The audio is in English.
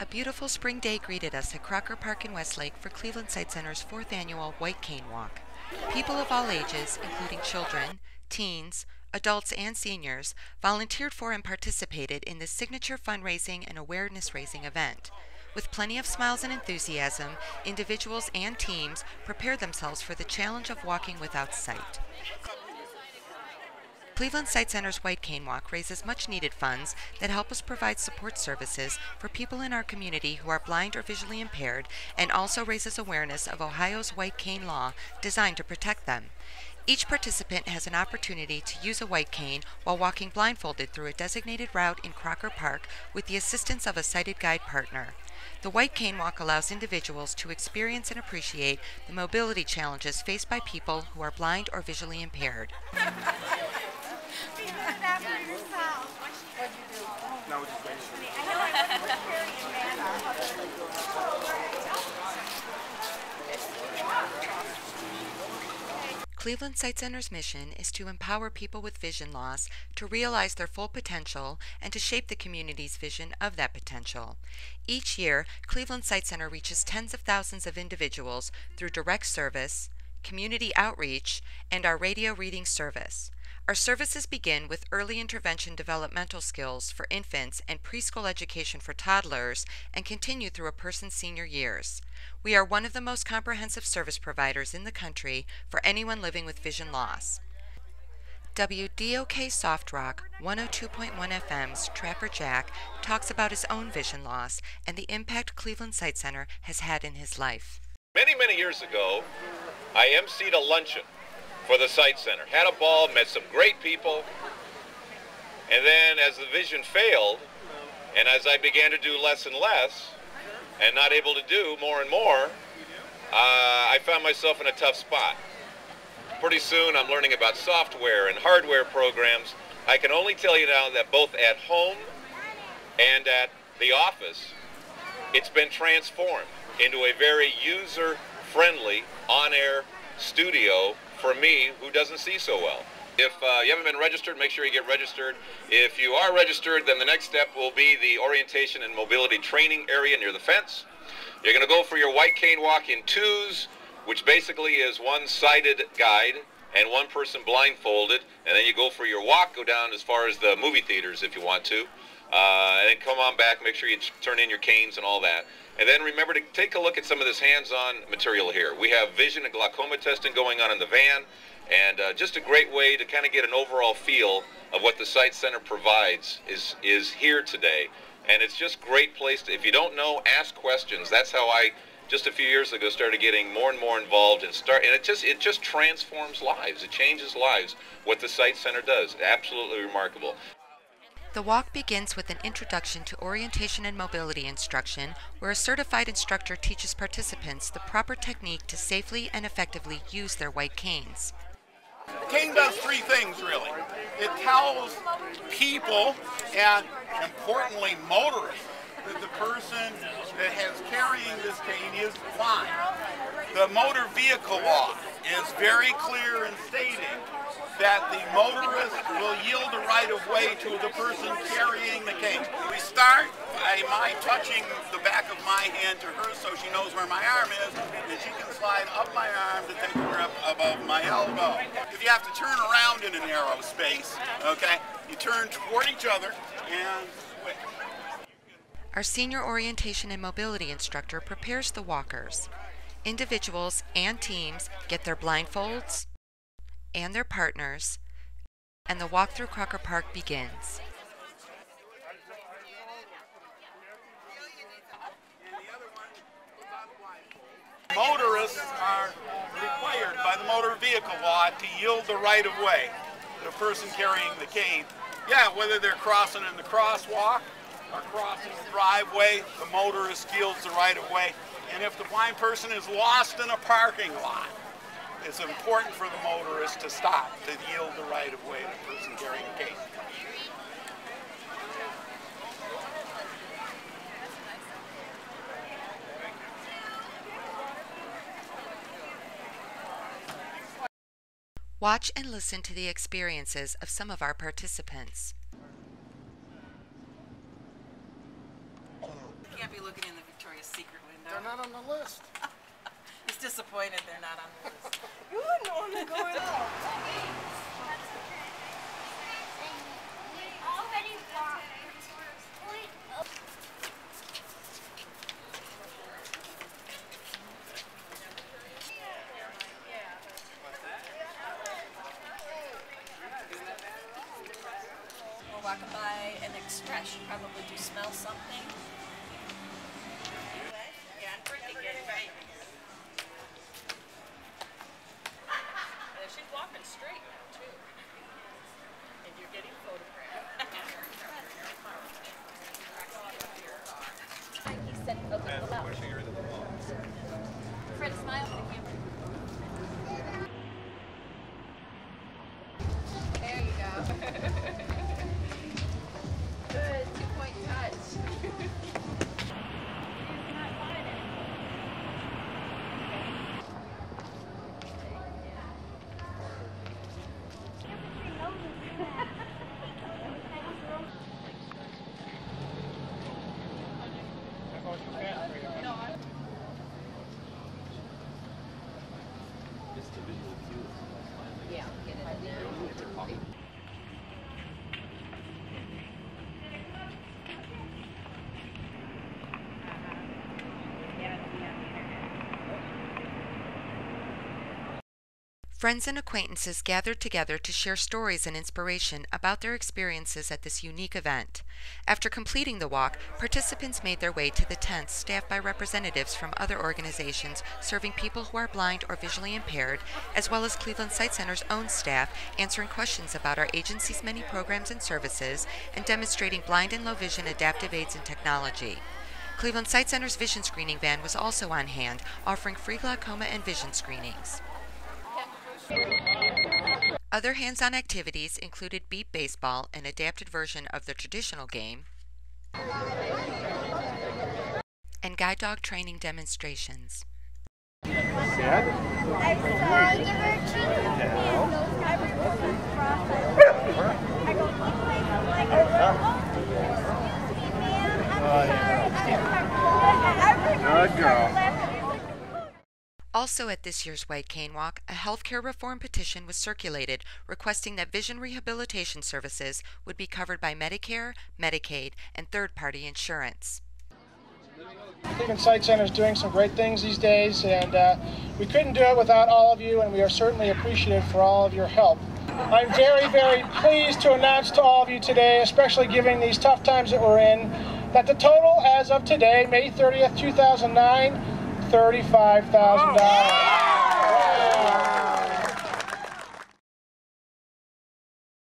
A beautiful spring day greeted us at Crocker Park in Westlake for Cleveland Sight Center's 4th annual White Cane Walk. People of all ages, including children, teens, adults, and seniors, volunteered for and participated in this signature fundraising and awareness-raising event. With plenty of smiles and enthusiasm, individuals and teams prepared themselves for the challenge of walking without sight. Cleveland Sight Center's White Cane Walk raises much-needed funds that help us provide support services for people in our community who are blind or visually impaired, and also raises awareness of Ohio's white cane law designed to protect them. Each participant has an opportunity to use a white cane while walking blindfolded through a designated route in Crocker Park with the assistance of a sighted guide partner. The White Cane Walk allows individuals to experience and appreciate the mobility challenges faced by people who are blind or visually impaired. Cleveland Sight Center's mission is to empower people with vision loss to realize their full potential and to shape the community's vision of that potential. Each year, Cleveland Sight Center reaches tens of thousands of individuals through direct service, community outreach, and our radio reading service. Our services begin with early intervention developmental skills for infants and preschool education for toddlers and continue through a person's senior years. We are one of the most comprehensive service providers in the country for anyone living with vision loss. WDOK Soft Rock 102.1 FM's Trapper Jack talks about his own vision loss and the impact Cleveland Sight Center has had in his life. Many years ago, I emceed a luncheon for the Sight Center. Had a ball, met some great people, and then as the vision failed, and as I began to do less and less, and not able to do more and more, I found myself in a tough spot. Pretty soon I'm learning about software and hardware programs. I can only tell you now that both at home and at the office, it's been transformed into a very user-friendly, on-air studio for me, who doesn't see so well. If you haven't been registered, make sure you get registered. If you are registered, then the next step will be the orientation and mobility training area near the fence. You're going to go for your White Cane Walk in twos, which basically is one sighted guide and one person blindfolded, and then you go for your walk, go down as far as the movie theaters if you want to, and then come on back, make sure you turn in your canes and all that. And then remember to take a look at some of this hands-on material here. We have vision and glaucoma testing going on in the van, and just a great way to kind of get an overall feel of what the Sight Center provides is here today. And it's just a great place to, if you don't know, ask questions. That's how I, just a few years ago, started getting more and more involved and it just transforms lives. It changes lives, what the Sight Center does. Absolutely remarkable. The walk begins with an introduction to orientation and mobility instruction, where a certified instructor teaches participants the proper technique to safely and effectively use their white canes. The cane does three things, really. It tells people, and importantly motorists, that the person that has carrying this cane is blind. The motor vehicle law is very clear in stating that the motorist will yield the right of way to the person carrying the cane. We start by my touching the back of my hand to her so she knows where my arm is, and she can slide up my arm to take her up above my elbow. If you have to turn around in a narrow space, okay, you turn toward each other and switch. Our senior orientation and mobility instructor prepares the walkers. Individuals and teams get their blindfolds and their partners, and the walk through Crocker Park begins. Motorists are required by the motor vehicle law to yield the right of way to the person carrying the cane. Yeah, whether they're crossing in the crosswalk or crossing the driveway, the motorist yields the right of way. And if the blind person is lost in a parking lot, it's important for the motorist to stop, to yield the right of way to the person carrying the cane. Watch and listen to the experiences of some of our participants. Can't be looking in the Victoria's Secret window. They're not on the list. He's disappointed they're not on the list. Good on the going out. We're walking by an express. You probably do smell something. Yeah, I'm pretty good, right? She's walking straight now, too. And you're getting photographed. He said, okay, look out. Fred, smile for the camera. There you go. Good, 2-point touch. Yeah, get it now. Friends and acquaintances gathered together to share stories and inspiration about their experiences at this unique event. After completing the walk, participants made their way to the tents staffed by representatives from other organizations serving people who are blind or visually impaired, as well as Cleveland Sight Center's own staff answering questions about our agency's many programs and services and demonstrating blind and low vision adaptive aids and technology. Cleveland Sight Center's vision screening van was also on hand, offering free glaucoma and vision screenings. Other hands-on activities included beep baseball, an adapted version of the traditional game, and guide dog training demonstrations. Good girl. Also at this year's White Cane Walk, a healthcare reform petition was circulated requesting that vision rehabilitation services would be covered by Medicare, Medicaid, and third-party insurance. Cleveland Sight Center is doing some great things these days, and we couldn't do it without all of you, and we are certainly appreciative for all of your help. I'm very, very pleased to announce to all of you today, especially given these tough times that we're in, that the total as of today, May 30th, 2009, $35,000.